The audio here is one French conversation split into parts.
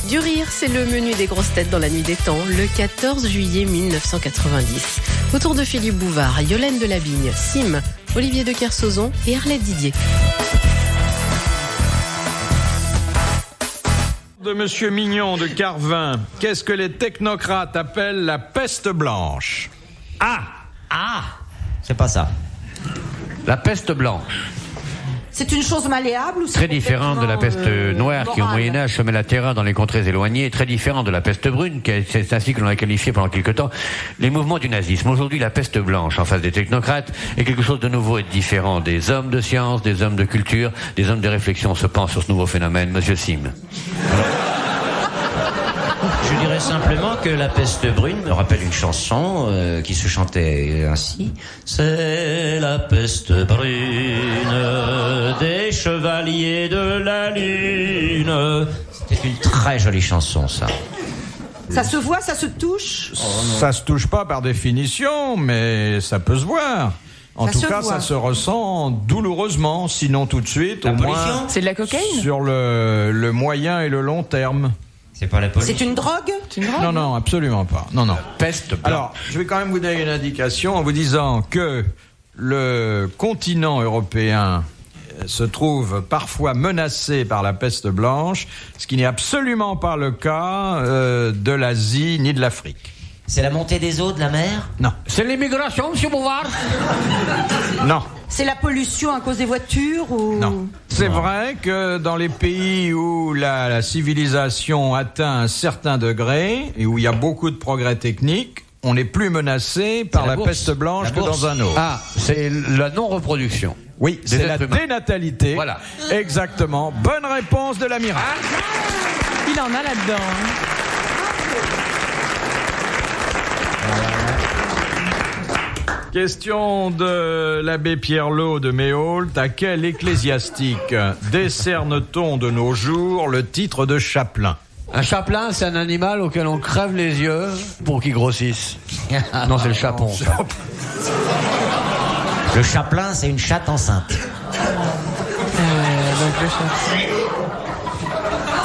Du rire, c'est le menu des grosses têtes dans la nuit des temps, le 14 juillet 1990. Autour de Philippe Bouvard, Yolène Delavigne, Sim, Olivier de Kersauzon et Arlette Didier. De Monsieur Mignon de Carvin, qu'est-ce que les technocrates appellent la peste blanche? C'est pas ça. La peste blanche. C'est une chose malléable ou c'est Très différente de la peste noire qui, au morale. Moyen-Âge, semait la terreur dans les contrées éloignées, très différente de la peste brune, c'est ainsi que l'on a qualifié pendant quelque temps les mouvements du nazisme. Aujourd'hui, la peste blanche, en face des technocrates, est quelque chose de nouveau et de différent. Des hommes de science, des hommes de culture, des hommes de réflexion se pensent sur ce nouveau phénomène. Monsieur Sim. Je dirais simplement que la peste brune me rappelle une chanson qui se chantait ainsi. C'est la peste brune des chevaliers de la lune. C'était une très jolie chanson, ça. Ça se voit, ça se touche. Ça se touche pas par définition, mais ça peut se voir. En Ça tout se cas, voit. ça se ressent douloureusement, sinon tout de suite, La au pollution moins C'est de la cocaïne? sur le moyen et le long terme. C'est pas la police. C'est une drogue. Non, absolument pas. Non. Peste blanche. Alors, je vais quand même vous donner une indication en vous disant que le continent européen se trouve parfois menacé par la peste blanche, ce qui n'est absolument pas le cas de l'Asie ni de l'Afrique. C'est la montée des eaux de la mer. Non. C'est l'immigration, monsieur Bouvard? Non. C'est la pollution à cause des voitures ou... Non. C'est vrai que dans les pays où la civilisation atteint un certain degré et où il y a beaucoup de progrès techniques, on est plus menacé par la la bourse. peste blanche La que bourse. dans un autre. Ah, c'est la non-reproduction. Oui, Des c'est la êtres humains. dénatalité. Voilà. Exactement. Bonne réponse de l'amiral. Il en a là-dedans. Question de l'abbé Pierre-Lot de Méault. À quel ecclésiastique décerne-t-on de nos jours le titre de chapelain? Un chapelain, c'est un animal auquel on crève les yeux pour qu'il grossisse. Non, c'est le chapon. ça. Le chapelain, c'est une chatte enceinte. Donc le chat.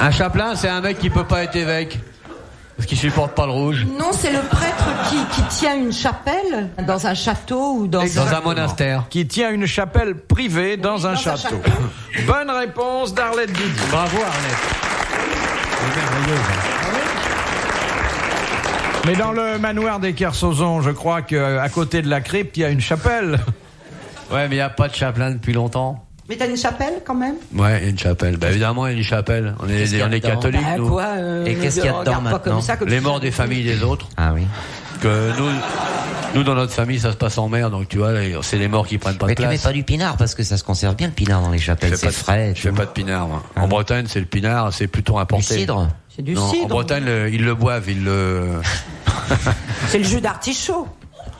Un chapelain, c'est un mec qui peut pas être évêque. Parce qu'il supporte pas le rouge. Non, c'est le prêtre qui tient une chapelle dans un château ou dans Dans un monastère. Qui tient une chapelle privée dans un dans un château. château. Bonne réponse d'Arlette Didier. Bravo, Arlette. Mais dans le manoir des Kersauzon, je crois qu'à côté de la crypte, il y a une chapelle. Ouais, mais il n'y a pas de chapelain depuis longtemps. Mais t'as une chapelle quand même? Ouais, une chapelle. Bah évidemment, il y a une chapelle. On Qu'est-ce qu'il y a est dedans catholiques, Bah, nous. quoi, Et qu'est-ce qu'il y a dedans regarde pas maintenant comme ça, comme Les si morts j'avais des fait- familles des autres. Ah oui. Que nous, dans notre famille, ça se passe en mer, donc tu vois, c'est les morts qui prennent pas de Mais tu mets place. pas du pinard parce que ça se conserve bien le pinard dans les chapelles. C'est frais. Je fais pas de pinard, moi. En Bretagne, c'est le pinard, c'est plutôt Du importé. cidre. C'est du Non, cidre. en Bretagne, ils le boivent, ils le... C'est le jus d'artichaut.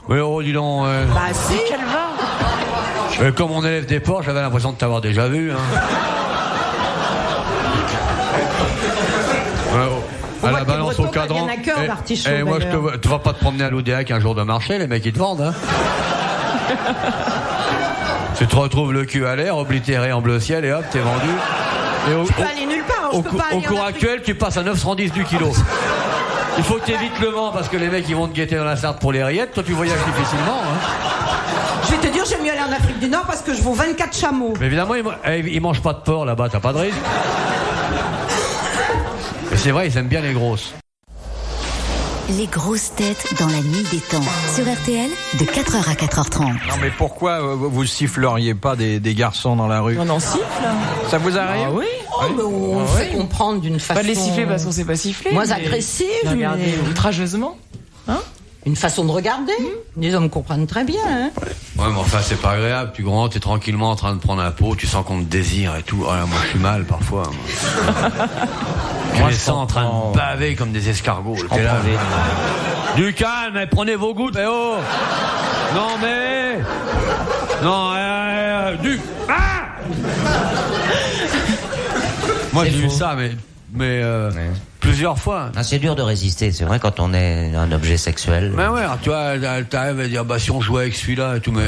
Oui, oh, dis donc... Bah si. Comme on élève des porcs, j'avais l'impression de t'avoir déjà vu. Hein. On À voit la que les balance au Bretons cadran. prennent bien à cœur l'artichaut, moi, d'ailleurs. tu vas pas te promener à l'Oudéac un jour de marché, les mecs ils te vendent. Hein. Tu te retrouves le cul à l'air, oblitéré en bleu ciel, et hop, t'es vendu. Et Je peux aller nulle part. Je peux pas aller au en cours Afrique. actuel, tu passes à 910 du kilo. Il faut que tu évites le Mans parce que les mecs ils vont te guetter dans la Sarthe pour les rillettes. Toi tu voyages difficilement. Hein. Je vais te dire, j'aime mieux aller en Afrique du Nord parce que je vaux 24 chameaux. Mais évidemment, ils mangent pas de porc là-bas, t'as pas de risque. Mais c'est vrai, ils aiment bien les grosses. Les grosses têtes dans la nuit des temps. Sur RTL, de 4h à 4h30. Non, mais pourquoi vous siffleriez pas des garçons dans la rue? On en siffle. Ça vous arrive? Ah oui. Oh, mais on fait comprendre d'une façon... Pas de les siffler parce qu'on sait pas siffler. Moins mais agressive, de regarder mais- outrageusement. Une façon de regarder. Les hommes comprennent très bien. Hein. Ouais, mais enfin, c'est pas agréable. Tu rentres, t'es tranquillement en train de prendre un pot, tu sens qu'on te désire et tout. Oh là, moi, je suis mal parfois. Je les sens en train de baver comme des escargots. T'es là, du calme, eh, prenez vos gouttes. Eh oh! Non, mais. Non, du. Ah! Moi, j'ai eu ça, mais mais plusieurs fois. Ah, c'est dur de résister, c'est vrai, quand on est un objet sexuel. Mais ouais, tu vois, elle t'arrive à dire, bah si on jouait avec celui-là et tout, mais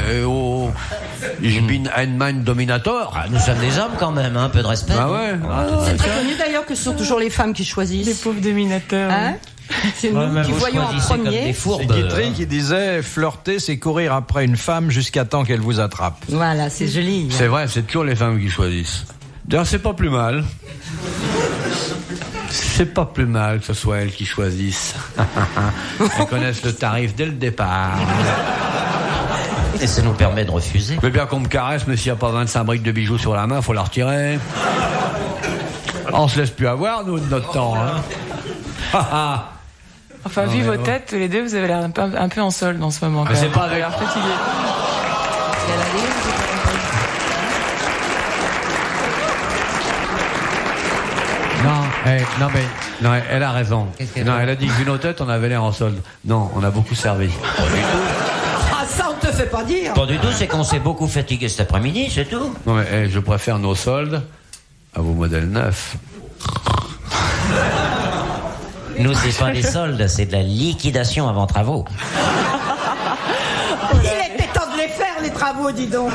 ich bin ein Mann Dominator. Ah, nous sommes des hommes quand même, un peu de respect. Ah ouais. C'est très connu d'ailleurs que ce sont toujours les femmes qui choisissent. Les pauvres dominateurs. Hein? C'est nous qui voyons en premier. C'est Guitry qui disait flirter, c'est courir après une femme jusqu'à temps qu'elle vous attrape. Voilà, c'est joli. C'est vrai, c'est toujours les femmes qui choisissent. D'ailleurs, c'est pas plus mal. C'est pas plus mal que ce soit elles qui choisissent. Elles connaissent le tarif dès le départ. Et ça nous permet de refuser. Je veux bien qu'on me caresse, mais s'il n'y a pas 25 briques de bijoux sur la main, faut la retirer. On se laisse plus avoir, nous, de notre temps. Hein. Enfin, vu vos têtes, tous les deux, vous avez l'air un peu en solde en ce moment. C'est pas avec... l'air fatigué. Non, elle a raison. Non, elle a dit que vu nos têtes, on avait l'air en solde. Non, on a beaucoup servi. Ah, ça, on te fait pas dire. Pas du tout, c'est qu'on s'est beaucoup fatigué cet après-midi, c'est tout. Non, mais je préfère nos soldes à vos modèles neufs. Nous, c'est pas des soldes, c'est de la liquidation avant travaux. Il était temps de les faire, les travaux, dis donc.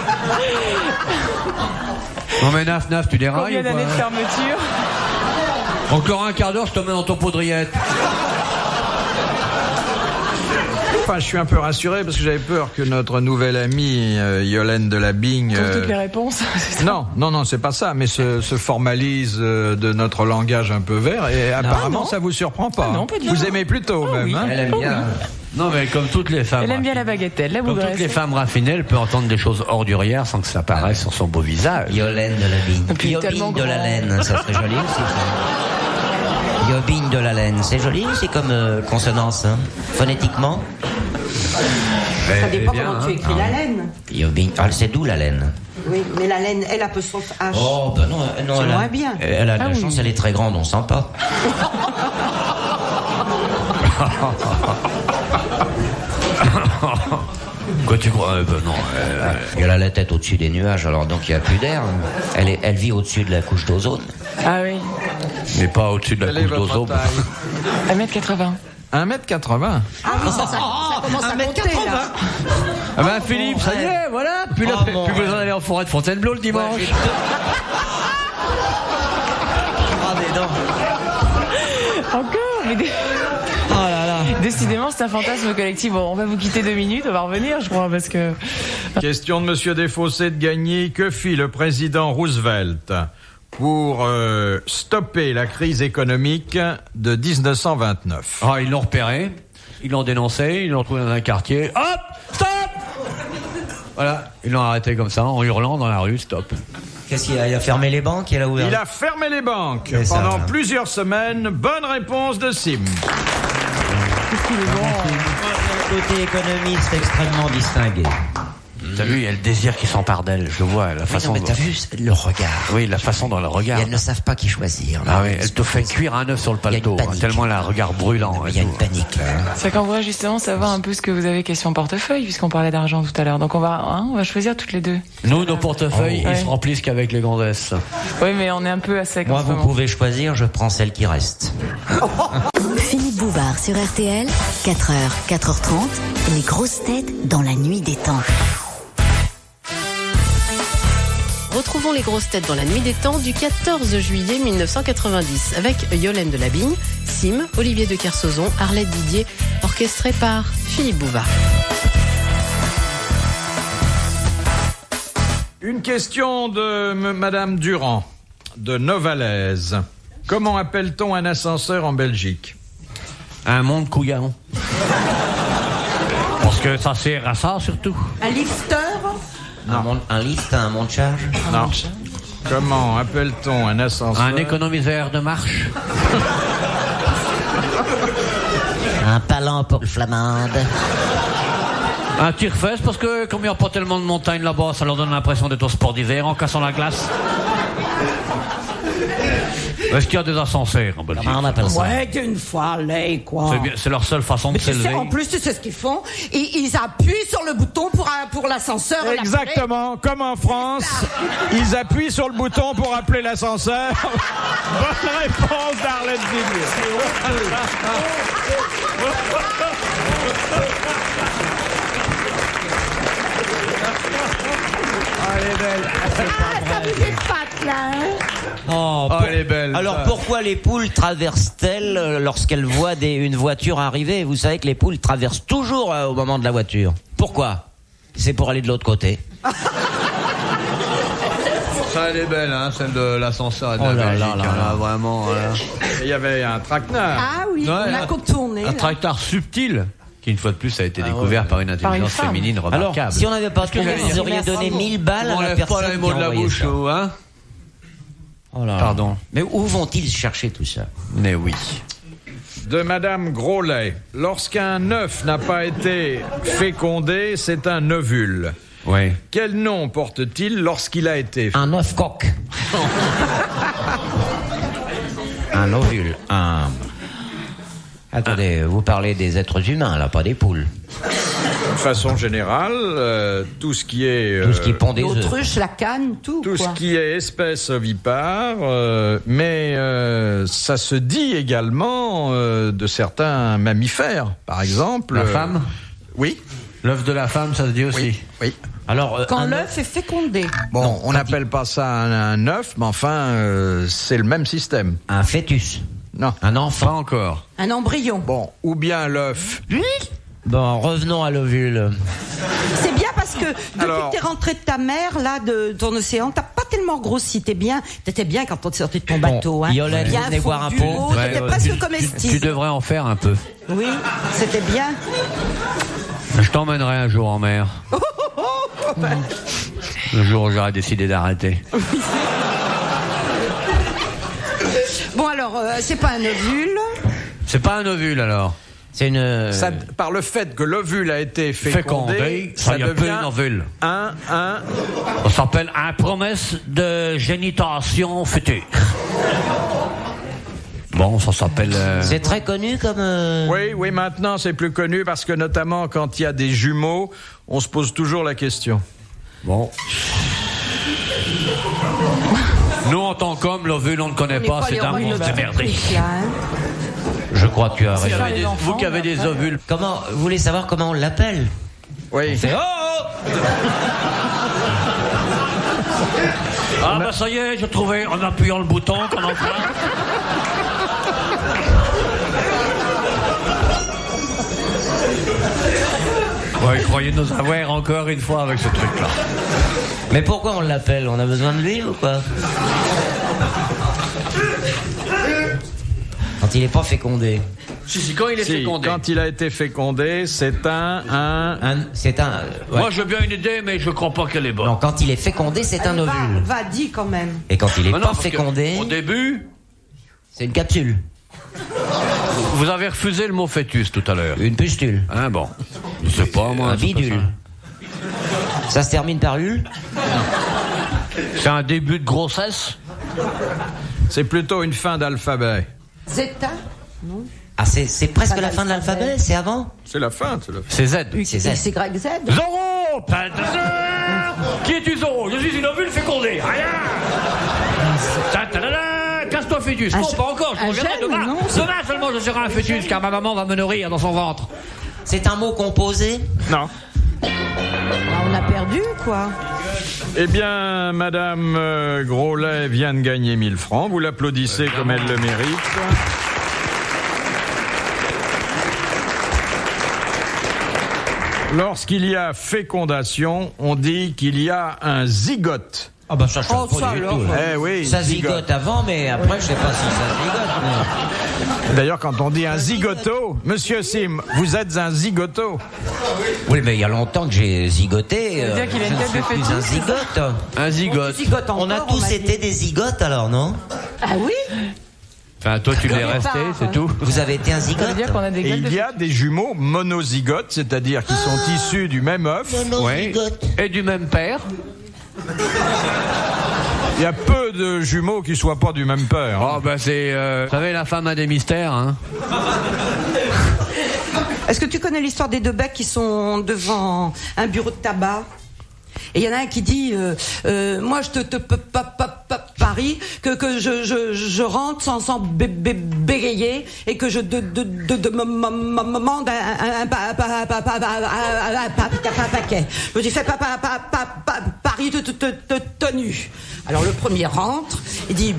Non, mais Naf, tu dérailles Combien ou pas? d'années de fermeture? Encore un quart d'heure, je te mets dans ton poudriette. Enfin, je suis un peu rassuré parce que j'avais peur que notre nouvelle amie Yolène de Labigne... Trouve toutes les réponses. Non, c'est pas ça, mais se formalise de notre langage un peu vert et apparemment ça vous surprend pas. Ah non, pas du tout. Vous aimez plutôt même. Oui. Hein. Elle aime bien. Non, mais comme toutes les femmes... Elle aime bien la bagatelle, la Comme bougresse. toutes les femmes raffinées, elle peut entendre des choses ordurières sans que ça paraisse sur son beau visage. Yolène de la Vigne. puis tellement Yobine de la grand. laine, ça serait joli aussi. Ça. Yobine de la laine, c'est joli aussi comme consonance, hein. Phonétiquement. Ça dépend comment tu écris la laine. Yobine, c'est d'où la laine? Oui, mais la laine, elle apostrophe H. Oh, ben non, C'est elle a, moins bien. Elle a de la chance, elle est très grande, on sent pas. Quoi tu crois? Non. Elle a la tête au-dessus des nuages, alors donc il n'y a plus d'air. Elle vit au-dessus de la couche d'ozone. Ah oui. Mais pas au-dessus de la Quelle est couche votre d'ozone. taille? 1m80. 1m80. Ah oui, ça commence à monter, là. Ah ben Philippe, ça y est, voilà. Plus besoin d'aller en forêt de Fontainebleau le dimanche. Ah, des dents. Encore mais Oh là là. Décidément, c'est un fantasme collectif. Bon, on va vous quitter 2 minutes, on va revenir, je crois, parce que... Question de Monsieur Desfossés de Gagny. Que fit le président Roosevelt pour stopper la crise économique de 1929? Ah, ils l'ont repéré, ils l'ont dénoncé, ils l'ont trouvé dans un quartier. Hop, stop. Voilà, ils l'ont arrêté comme ça, en hurlant dans la rue, stop. Qu'est-ce qu'il a? Il a fermé les banques, il a ouvert. Il a fermé les banques C'est ça, pendant voilà. plusieurs semaines. Bonne réponse de Sim. Côté économiste extrêmement distingué. T'as vu, il y a le désir qui s'empare d'elle, je le vois, la façon. Mais t'as vu le regard? Oui, la façon dont elle Et regarde. elles ne savent pas qui choisir. Ah oui, elle te fait cuire un œuf sur le Il y a une paletot, panique. tellement elle a un regard brûlant. Il y a une panique là. C'est qu'on voudrait justement savoir un peu ce que vous avez question portefeuille, puisqu'on parlait d'argent tout à l'heure. Donc on va choisir toutes les deux. Nous, nos portefeuilles, Oh. ils se remplissent qu'avec les gonzesses. Oui, mais on est un peu à sec Moi, en ce vous moment. pouvez choisir, je prends celle qui reste. Philippe Bouvard sur RTL, 4h, 4h30, les grosses têtes dans la nuit des temps. Retrouvons les grosses têtes dans la nuit des temps du 14 juillet 1990 avec Yolène de Labigne, Sim, Olivier de Kersauzon, Arlette Didier, orchestré par Philippe Bouvard. Une question de Madame Durand, de Novalaise. Comment appelle-t-on un ascenseur en Belgique? Un monde couillon. Parce que ça sert à ça, surtout. Un lifter. Un lift, un monte-charge. Non. Comment appelle-t-on un ascenseur? Un économiseur de marche. Un palan pour le flamande. Un tire-fesse, parce que comme il n'y a pas tellement de montagnes là-bas, ça leur donne l'impression d'être au sport d'hiver en cassant la glace. Est-ce qu'il y a des ascenseurs en Belgique? Comment on appelle ça? Ouais, d'une fois, allez, quoi. C'est leur seule façon de Mais tu sais, s'élever. en plus, tu sais ce qu'ils font? Ils appuient sur le bouton pour l'ascenseur. Exactement, comme en France, ils appuient sur le bouton pour appeler l'ascenseur. Bonne réponse d'Arlette Didier. Elle est belle. Ça vous épate, là, hein? Oh, elle est belle. Alors pourquoi les poules traversent-elles lorsqu'elles voient une voiture arriver? Vous savez que les poules traversent toujours au moment de la voiture. Pourquoi? C'est pour aller de l'autre côté. Ça, elle est belle, hein, celle de l'ascenseur et de Oh la là Belgique. là là là. Vraiment. Il y avait un traquenard. Ah oui, Ouais, on a contourné. Un là. tracteur subtil qui, une fois de plus, a été découvert par une intelligence femme. féminine Alors, remarquable. si on n'avait pas trouvé, j'allais vous dire? auriez donné 1000 balles On à la lève pas personne les qui mots a de la envoyé bouche, ça. hein. Oh là là. Pardon. Mais où vont-ils chercher tout ça? Mais oui. De Madame Groslay. Lorsqu'un œuf n'a pas été fécondé, c'est un ovule. Oui. Quel nom porte-t-il lorsqu'il a été Un œuf coq. Un ovule. Attendez, vous parlez des êtres humains, là, pas des poules. De façon générale, tout ce qui est Tout ce qui pond des œufs. L'autruche, la canne, tout, tout ce quoi. qui est espèce ovipare, mais ça se dit également de certains mammifères, par exemple. La femme? Oui, L'œuf de la femme, ça se dit aussi. oui. Alors, Quand un l'œuf est fécondé. Bon, Non, on n'appelle pas ça un œuf, mais enfin, c'est le même système. un fêtus. Non. Un Pas enfant. encore. Un embryon. Bon, ou bien l'œuf. Bon, revenons à l'ovule. C'est bien parce que depuis Alors- que t'es rentré de ta mer, là, de ton océan, t'as pas tellement grossi. T'étais bien quand t'es sorti de ton bateau, hein. Yolande, Bien vous venez boire un fondu, pot. beau, t'étais presque comestible. Tu devrais en faire un peu. Oui, c'était bien. Je t'emmènerai un jour en mer. Le jour où j'aurai décidé d'arrêter. Bon alors, c'est pas un ovule. C'est pas un ovule alors. C'est une. Ça, par le fait que l'ovule a été fécondé, Fécondé, ça ça y a plus devient un ovule. un. On s'appelle un promesse de génitation future. Bon, ça s'appelle. C'est très connu comme. Oui, maintenant c'est plus connu parce que notamment quand il y a des jumeaux, on se pose toujours la question. Bon. Nous, en tant qu'hommes, l'ovule, on ne connaît pas, c'est un monstre merdique. Je crois que tu as raison. Vous qui avez des ovules. Comment vous voulez savoir comment on l'appelle? Oui. C'est oh Ah, bah ça y est, j'ai trouvé en appuyant le bouton qu'on en fait. Ouais, croyez nous avoir encore une fois avec ce truc-là. Mais pourquoi on l'appelle? On a besoin de lui ou quoi? Quand il est pas fécondé. Si, quand il est Si, fécondé. quand il a été fécondé, c'est C'est un. Ouais. Moi, j'ai bien une idée, mais je crois pas qu'elle est bonne. Non, quand il est fécondé, c'est un ovule. Va, dis quand même. Et quand il est Ah non, pas parce que fécondé, Au début, c'est une capsule, vous avez refusé le mot fœtus tout à l'heure. une pustule, Hein, bon. Je sais pas, moi. un c'est pas bidule. Ça se termine par ul. ça. C'est un début de grossesse. c'est plutôt une fin d'alphabet. Zeta. Ah, c'est presque la fin de l'alphabet, c'est avant. C'est la fin, c'est la fin. C'est Z. C'est ça. C'est YZ. Zorro! Qui es-tu, Zorro? Je suis une ovule fécondée. Rien! Casse-toi, fœtus. Un Non, je- pas encore. Je un reviendrai gène, demain. non Demain seulement, je serai un fœtus, car ma maman va me nourrir dans son ventre. C'est un mot composé. Non. On a perdu, quoi. Eh bien, Madame Groslay vient de gagner 1000 francs. Vous l'applaudissez comme elle le mérite. Lorsqu'il y a fécondation, on dit qu'il y a un zygote. Ah bah ça, je sais Oh, pas ça du alors. tout. Eh oui, Ça zigote avant, mais après, je sais pas si ça zigote. mais- D'ailleurs, quand on dit un zigoto, Monsieur Sim, vous êtes un zigoto. Oui, mais il y a longtemps que j'ai zigoté. Ça veut dire qu'il a une je ne tête de suis plus fœtus, un zigote. Un zygote. Zigote On a encore, tous m'a dit. été des zigotes alors, non? Ah oui. Enfin, toi, tu l'es Au resté, départ. c'est tout. Vous avez été un Ça veut zigote? dire qu'on a des Et gueules il de y a des jumeaux monozygotes, c'est-à-dire qui sont issus du même œuf. Oui. Et du même père. Il y a peu de jumeaux qui soient pas du même père. Oh, bah c'est... vous savez, la femme a des mystères, hein. Est-ce que tu connais l'histoire des deux becs qui sont devant un bureau de tabac? Et il y en a un qui dit moi je te parie que je rentre sans bégayer et que je demande un paquet. Je dis fais paris tenu. Alors le premier rentre, il dit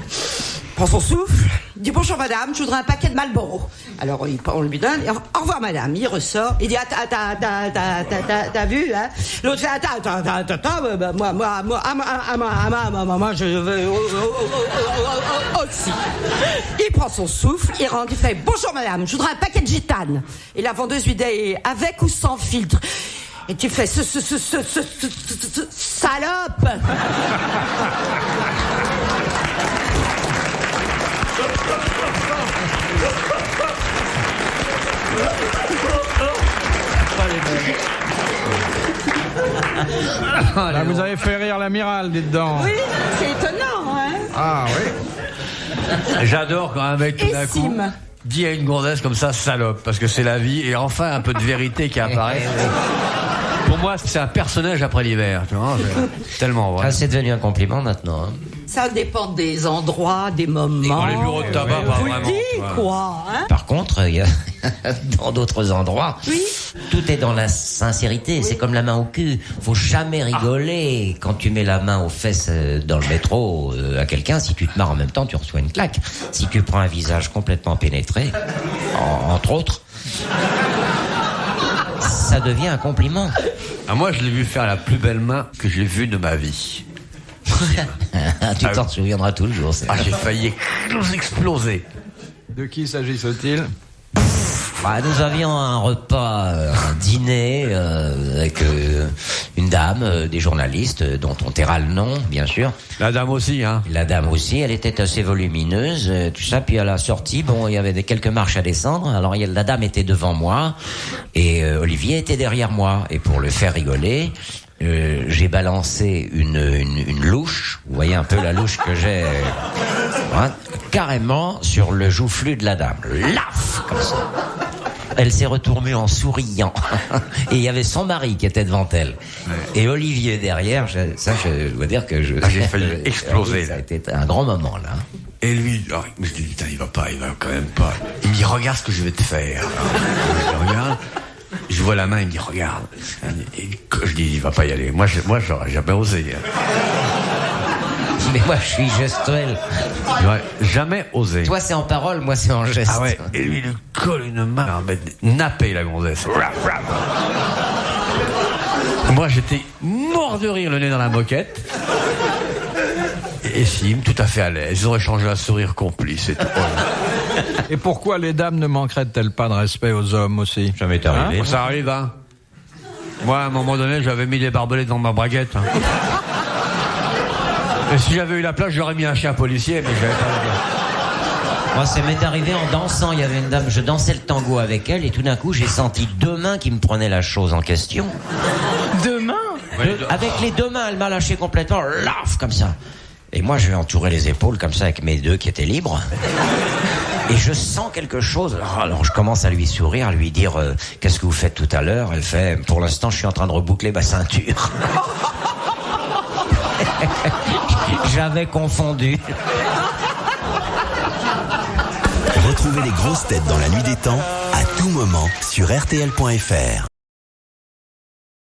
prend son souffle, il dit bonjour madame, je voudrais un paquet de Marlboro. Alors on lui donne, au revoir madame, il ressort, il dit t'as vu, hein? L'autre fait attends, moi je veux aussi. Il prend son souffle, il rentre, il fait bonjour madame, je voudrais un paquet de gitane. Et la vendeuse lui dit avec ou sans filtre. Et tu fais salope. Là, vous avez fait rire l'amiral, dites donc. Oui, c'est étonnant, hein. Ah oui. J'adore quand un mec tout d'un coup Sim. dit à une gonzesse comme ça salope, parce que c'est la vie, et enfin un peu de vérité qui apparaît. Pour moi, c'est un personnage après l'hiver, tu vois, c'est tellement vrai. Ah, c'est devenu un compliment maintenant. Hein. Ça dépend des endroits, des moments. Dans les bureaux de tabac, pas Vous vraiment. le dites, quoi, hein. Par contre, il y a dans d'autres endroits, Oui. tout est dans la sincérité. C'est comme la main au cul. Faut jamais rigoler quand tu mets la main aux fesses dans le métro à quelqu'un. Si tu te marres en même temps, tu reçois une claque. Si tu prends un visage complètement pénétré, entre autres, ça devient un compliment. Ah, moi, je l'ai vu faire la plus belle main que j'ai vue de ma vie. Tu t'en souviendras toujours. Ah, j'ai failli exploser. De qui s'agit-il? Bah, nous avions un repas, un dîner avec une dame, des journalistes dont on taira le nom, bien sûr. La dame aussi, hein. La dame aussi, elle était assez volumineuse, tout ça. Puis à la sortie, bon, il y avait quelques marches à descendre. Alors la dame était devant moi et Olivier était derrière moi. Et pour le faire rigoler, j'ai balancé une louche. Vous voyez un peu la louche que j'ai, hein, carrément sur le joufflu de la dame. Laf, comme ça. Elle s'est retournée en souriant. Et il y avait son mari qui était devant elle. Ouais. Et Olivier derrière, je dois dire que j'ai failli exploser. Ça a été un grand moment, là. Et lui, alors, je dis, putain, il va quand même pas. Il me dit, regarde ce que je vais te faire. Je regarde. Je vois la main, il me dit, regarde. Et je dis, il va pas y aller. Moi, j'aurais jamais osé. Mais moi, je suis gestuel. J'aurais jamais osé. Toi, c'est en parole, moi, c'est en geste. Ah ouais. Et lui, il lui colle une main. Nappé, la gonzesse. Moi, j'étais mort de rire, le nez dans la moquette. Et Sim, tout à fait à l'aise. Ils ont échangé un sourire complice et tout. Et pourquoi les dames ne manqueraient-elles pas de respect aux hommes aussi? Ça m'est arrivé. Hein? Ça arrive, hein. Moi, à un moment donné, j'avais mis des barbelés dans ma braguette. Hein. Et si j'avais eu la place, j'aurais mis un chien policier, mais j'avais pas la place. Moi, ça m'est arrivé en dansant. Il y avait une dame, je dansais le tango avec elle, et tout d'un coup, j'ai senti deux mains qui me prenaient la chose en question. Deux mains? Avec les deux mains, elle m'a lâché complètement, laf, comme ça. Et moi, je lui ai entouré les épaules, comme ça, avec mes deux qui étaient libres. Et je sens quelque chose. Alors, je commence à lui sourire, à lui dire qu'est-ce que vous faites tout à l'heure? Elle fait, pour l'instant, je suis en train de reboucler ma ceinture. J'avais confondu. Retrouvez les grosses têtes dans la nuit des temps à tout moment sur RTL.fr.